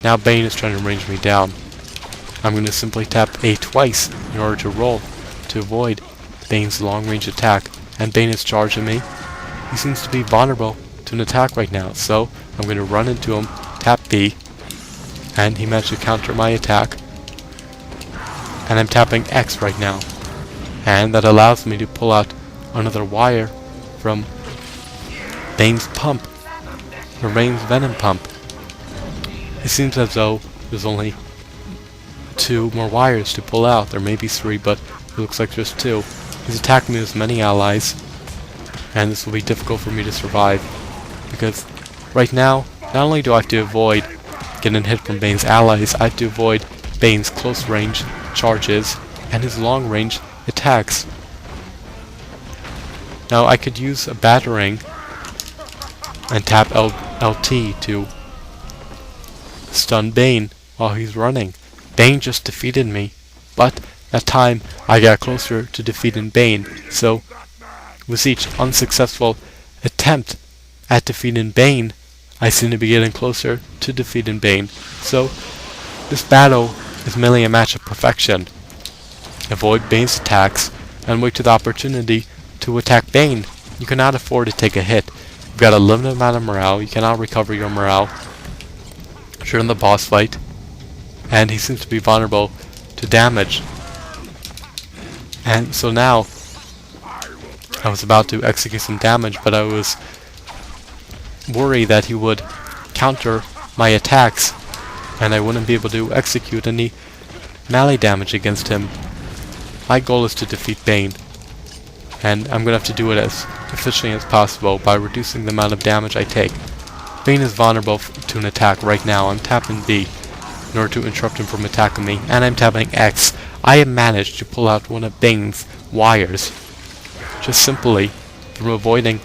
Now Bane is trying to range me down. I'm going to simply tap A twice in order to roll to avoid Bane's long-range attack. And Bane is charging me. He seems to be vulnerable to an attack right now, so I'm going to run into him, tap B, and he managed to counter my attack. And I'm tapping X right now. And that allows me to pull out another wire from Bane's pump, or Bane's venom pump. It seems as though there's only 2 more wires to pull out. There may be 3, but it looks like just 2. He's attacking me with many allies, and this will be difficult for me to survive, because right now, not only do I have to avoid getting hit from Bane's allies, I have to avoid Bane's close range charges and his long range attacks. Now I could use a battering and tap LT to stun Bane while he's running. Bane just defeated me, but that time I got closer to defeating Bane, so with each unsuccessful attempt at defeating Bane, I seem to be getting closer to defeating Bane. So this battle is merely a match of perfection. Avoid Bane's attacks and wait to the opportunity to attack Bane. You cannot afford to take a hit. You've got a limited amount of morale. You cannot recover your morale during the boss fight, and he seems to be vulnerable to damage. And so now I was about to execute some damage, but I was worried that he would counter my attacks and I wouldn't be able to execute any melee damage against him. My goal is to defeat Bane, and I'm going to have to do it as efficiently as possible by reducing the amount of damage I take. Bane is vulnerable to an attack right now. I'm tapping B in order to interrupt him from attacking me, and I'm tapping X. I have managed to pull out one of Bane's wires just simply from avoiding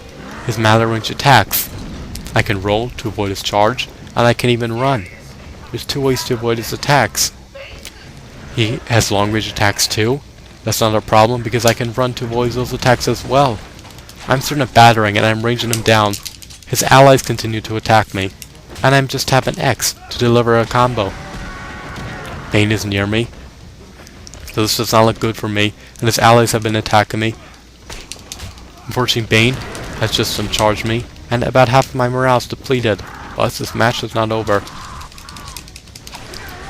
his melee range attacks. I can roll to avoid his charge, and I can even run. There's 2 ways to avoid his attacks. He has long range attacks too. That's not a problem because I can run to avoid those attacks as well. I'm starting a battering and I'm ranging him down. His allies continue to attack me, and I'm just tapping X to deliver a combo. Bane is near me, so this does not look good for me, and his allies have been attacking me. Unfortunately, Bane has just charged me, and about half of my morale is depleted. Plus, this match is not over.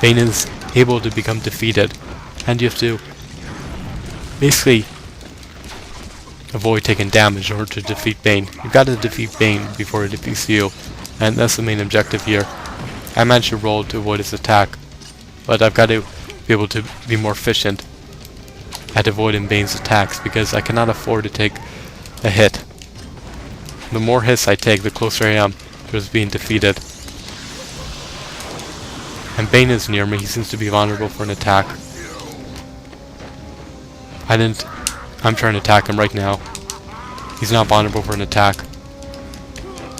Bane is able to become defeated, and you have to basically avoid taking damage in order to defeat Bane. You've got to defeat Bane before he defeats you, and that's the main objective here. I managed to roll to avoid his attack, but I've got to be able to be more efficient at avoiding Bane's attacks because I cannot afford to take a hit. The more hits I take, the closer I am to being defeated. And Bane is near me. He seems to be vulnerable for an attack. I'm trying to attack him right now. He's not vulnerable for an attack.